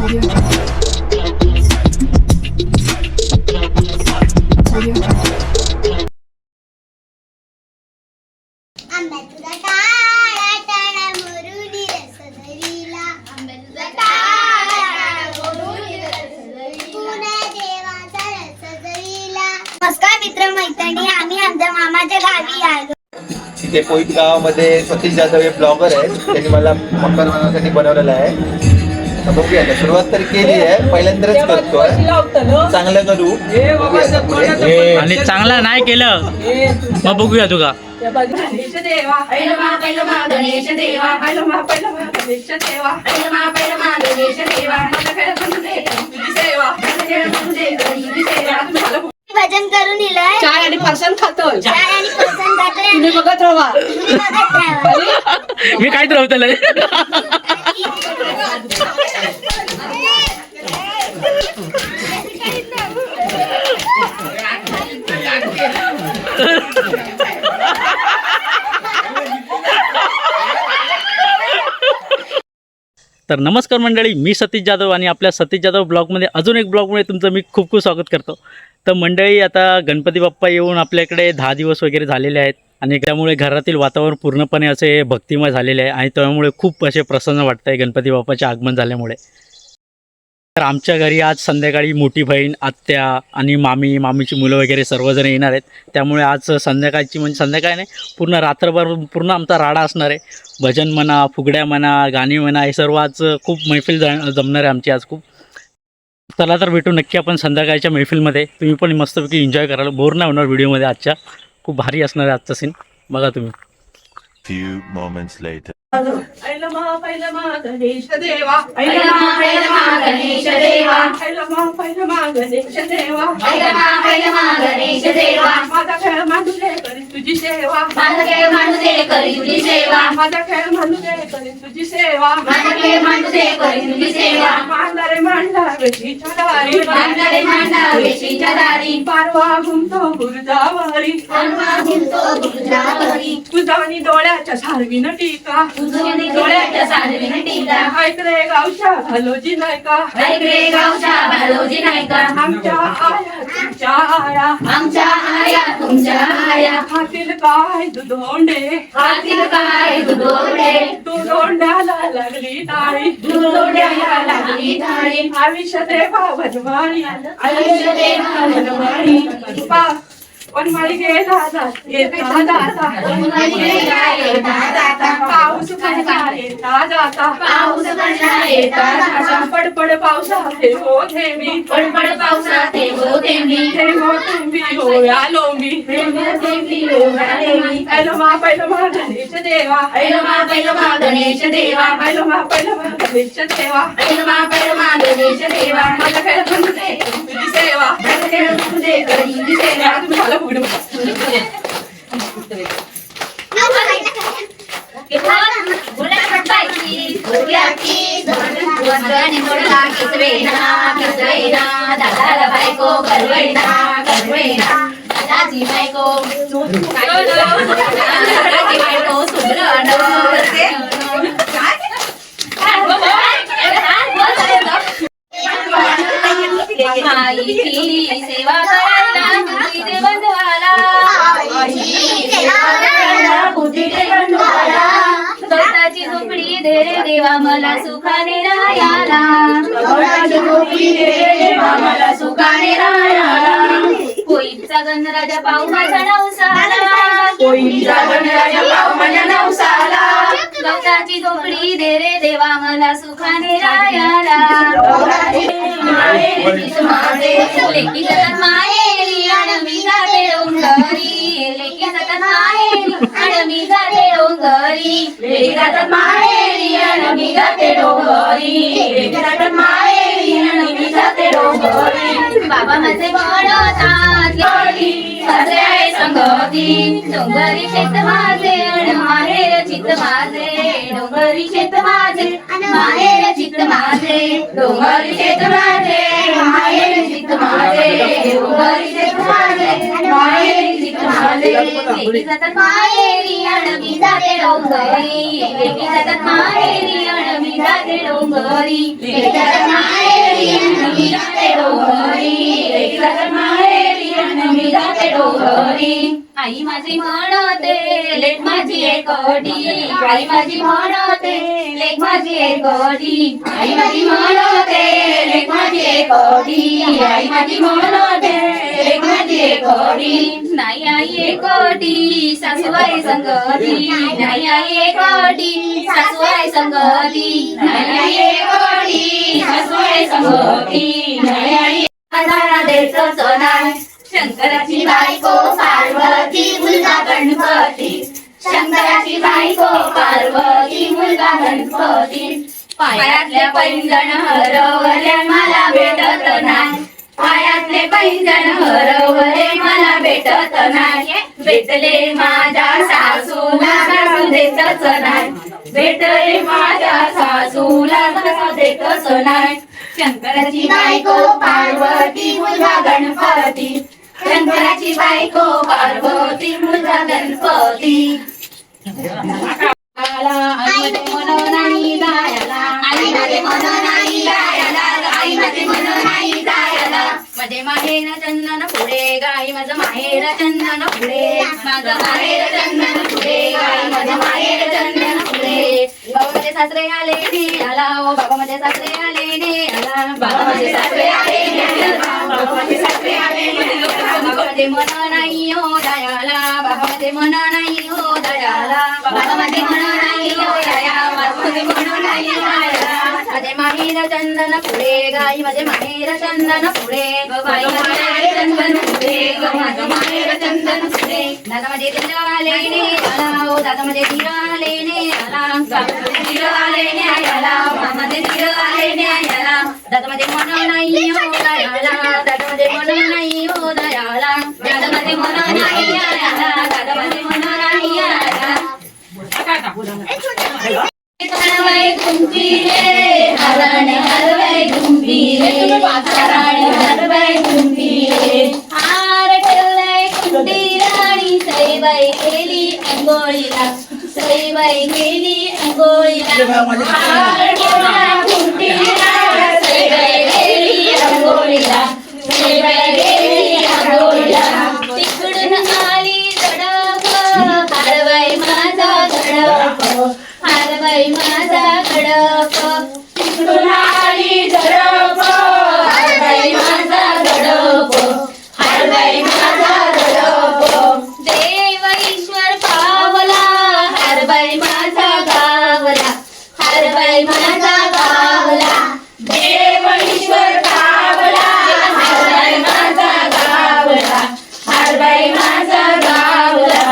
नमस्कार मित्र मैत्रिणी, आम्ही आमच्या मामाच्या गावी आलो. तिथे कोईत गावामध्ये सतीश जाधव हे ब्लॉगर आहेत. त्यांनी मला मकर बनवण्यासाठी बनवलेला आहे. बघूया आता, सुरुवात तर केली आहे, पहिल्यांदाच करतोय. चांगलं करू आणि चांगला नाही केलं मग बघूया तुका. गणेश देवा गणेश देवा गणेश देवा गणेश देवा भजन करून दिलंय. चाय आणि फरसाण खातोय. तुम्ही बघत राहा. मी काहीच राहतलंय. तर नमस्कार मंडळी, मी सतीश जाधव आणि आपल्या सतीश जाधव ब्लॉगमध्ये अजून एक ब्लॉगमुळे तुमचं मी खूप खूप स्वागत करतो. तर मंडळी, आता गणपती बाप्पा येऊन आपल्याकडे 10 दिवस वगैरे झालेले आहेत आणि त्यामुळे घरातील वातावरण पूर्णपणे असे भक्तिमय झालेले आहे आणि त्यामुळे खूप असे प्रसन्न वाटतं आहे गणपती बाप्पाचे आगमन झाल्यामुळे. तर आमच्या घरी आज संध्याकाळी मोठी बहीण, आत्या आणि मामीची मुलं वगैरे सर्वजण येणार आहेत. त्यामुळे आज संध्याकाळची म्हणजे संध्याकाळी नाही, पूर्ण रात्रभर पूर्ण आमचा राडा असणार आहे. भजन म्हणा, फुगड्या म्हणा, गाणी म्हणा, हे सर्व आज खूप मैफिल जमणार आहे आमची आज खूप. चला तर भेटू नक्की आपण संध्याकाळच्या मैफिलमध्ये. तुम्ही पण मस्तपैकी एन्जॉय कराल, बोर नाही होणार व्हिडिओमध्ये. आजच्या खूप भारी असणार आहे आजचा सीन, बघा तुम्ही. Few moments later. गणेश देवा गणेश देवा गणेश देवा गणेश देवा माझा खेळ मांडू दे करीन तुझी सेवा. माझा खेळ मांडू दे करीन तुझी सेवा. माझा खेळ मांडू दे करीन तुझी सेवा. माझा खेळ मांडू दे करीन तुझी सेवा. मांडणारे मांडला वेशीच्या दारी. मांडणारे मांडा वेशीच्या दारी. पारवा घुमतो गुरुजावारी. पारवा घुमतो गुरुजावारी. तुझानी डोळ्याच्या सारवीन टीका. तुझी डोळ्याच्या सारवीन टीका. ऐक रे गावच्या भालोजी नाही का. ऐक रे गावच्या भालोजी नाही का. आमच्या आया तुमच्या आया. आमच्या आया तुमच्या आया. हातील काय दुधोंडे. हातील काय दुधोंडे. तू दोंड्याला लागली टाळी. तू दोंड्याला लागली टाळी. आयुष्य देवा वनवाळी. आयुष्य देवा वनवाळी. वनमाळी गेला येता जाता. पाऊस पडला येता जाता. पाऊस पडला येता जाता. पडपड पावसा हे हो थेंबी. पडपड पावसात हो थेंबी. थेंबो थेंबी होया लोंबी. थेंबी ओघाळेली. ऐलोमा पैलोमा गणेश देवा. पैलमा गणेश देवा. पैलोमा गणेश देवा. पैलमा गणेश देवा. माझा खेळ म्हणू दे तुझी सेवा. माझा खेळ म्हणू दे करीन तुझी सेवा. तुम्ही मला पुढे दादाला बायको करवैना करवैना. दादाची बायको दादाची बायको सुधरण. आईची सेवा करायला बुद्धी दे बंधवाला. बुद्धी दे बंधवाला. गवताची झोपडी दे रे देवा मला सुखाने राहायला. गवताची झोपडी दे रे देवा मला सुखाने राहायला. कोईचा गणराजा पाहू माझ्या नवसाला. कोईचा गणराजा पाहू माझ्या नवसाला. गवताची झोपडी दे रे देवा मला सुखाने राहायला. लेकी जातात माहेरी आणि मी जाते डोंगरी. लेकी जातात माहेरी आणि मी जाते डोंगरी. लेकी जातात माहेरी आणि मी जाते डोंगरी. लेकी जातात माहेरी आणि मी जाते डोंगरी. बाबा माझे बनवतात गडी. सासरे आहे संगती. डोंगरी शेत माझे आणि माहेर चित्त माझे. डोंगरी शेत माझे आणि माहेर चित्त माझे. डोंगरी शेत माझे माहेर चित्त माझे. डोंगरी शेत माझे माहेर चित्त माझे. लेकी जातात माहेरी आणि मी जाते डोंगरी. लेकी जातात माहेरी आणि मी जाते डोंगरी. लेकी जातात घरी आई माझी म्हणते लेक माझी एकटी आई माझी म्हणते लेक माझी एकटी आई माझी म्हणते लेक माझी एकटी आई माझी म्हणते लेक माझी एकटी नाही आई एकटी सासूबाई संगती नाही आई एकटी सासूबाई संगती नाही आई एकटी सासूबाई संगती नाही आई आधारा देतच नाही शंकराची बायको पार्वती मुलगा गणपती शंकराची बायको पार्वती मुलगा गणपती पायातल्या पैंजण हरवले मला भेटत नाही पायातले पैंजण हरवले मला भेटत नाही भेटले माझ्या सासूला सासू देतच नाही भेटले माझ्या सासूला सासू देतच नाही शंकराची बायको पार्वती मुलगा गणपती शंकराची बायको पार्वती मुलगा गणपती आई मन नाही जायला आई माझे मन नाही जायला आई माझे मन नाही जायला माझे माहेर चंदन पुढे गाई माझं माहेर चंदन पुढे माझं माहेर चंदन पुढे गाई माझं माहेर चंदन पुढे बाबा माझे सासरे आले ने आला ओ बाबा माझे सासरे आले ने आला बाबा माझे सासरे आले ने आला बाबा माझे सासरे आले ने आला बाबा माझे मन नाही हो दयाला बाबा माझे मन नाही हो दयाला बाबा माझे मन नाही हो दया बाबा माझे मन नाही हो दयाला माझे माहेर चंदन पुढे गाई माझे माहेर चंदन पुढे गाई माझे चंदन पुढे माझं माहेर चंदन पुढे दादा माझे धीर आले ने आला ओ दादा माझे धीर आले ने आला दादा माझे धीर आले ने आला बाबा माझे धीर आले ने आला दादा माझे मन नाही हो दयाला दादा माझे मन नाही हो दयाला दादा माझे मन नाही आला दादा माझे मन नाही आला हरवै घुमती रे हरण हरवै घुमती रे हरण हरवै घुमती रे हार ठेवलाय कुंडी राणी सईबाई गेली अंघोळीला सईबाई गेली अंघोळीला हार ठेवलाय कुंडी राणी सईबाई गेली अंघोळीला सईबाई गेली अंघोळीला तिकडून आली झडप हरवै माझा झडप हरवै माझा गडप तिकडून आली झडप हरवै माझा गडप हरवै माझा गडप देव ईश्वर पावला हरवै माझा गावला हरवै माझा गावला देव ईश्वर पावला हरवै माझा गावला हरवै माझा गावला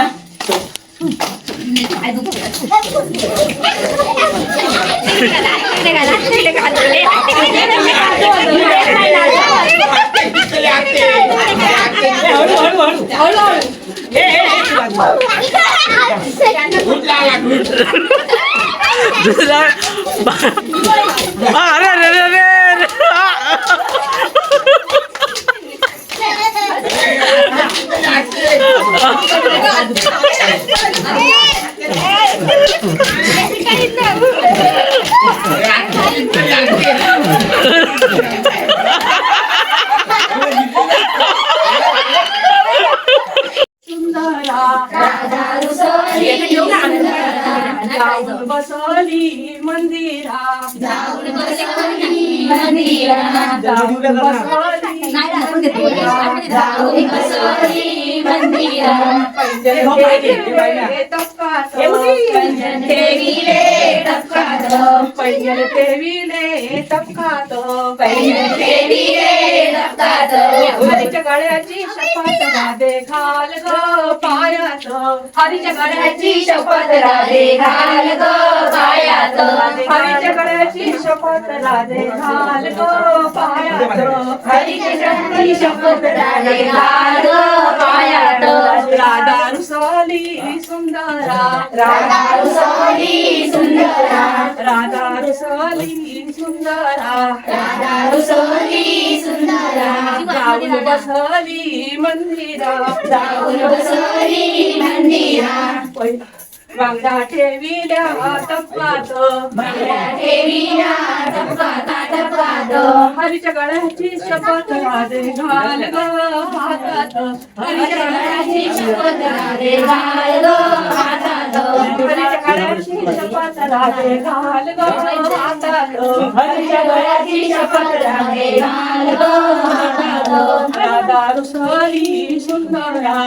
अरे अरे अरे अरे जाऊन बसली मंदिरा जाऊन बसली मंदिरा जाऊन बसली जाऊन बसली मंदिरा पैंजण ठेविले तपकात पैंजण ठेविले तपकात पैंजण ठेविले तपकात पैंजण ठेविले तपकात हरीच्या गळ्याची शपथ राधे घाल ग पायात हरीच्या गळ्याची शपथ राधे घाल ग पायात हरीच्या गळ्याची शपथ राधे घाल ग पायात हरीच्या गळ्याची शपथ राधे घाल ग पायात राधा रुसली सुंदरा राधा रुसली सुंदरा राधा रुसली सुंदरा राधा रुसली सुंदरा जाऊन बसली मंदिरा जाऊन बसली मंदिरा बांगड्या ठेविल्या टप्पात हरीच्या गळ्याची शपथ राधे घाल ग हातात हरीच्या गळ्याची शपथ राधे घाल ग हातात हरीच्या गळ्याची शपथ राधे घाल ग हातात हरीच्या गळ्याची शपथ राधे घाल ग हातात राधा रुसरी सुंदरा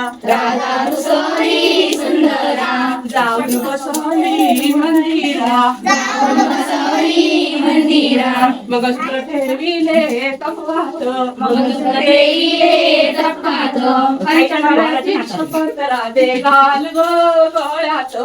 जाऊन बसली मंदिरा मंगळसूत्र ठेविले कपात हरीच्या गळ्याची शपथ राधे घाल ग गळ्यात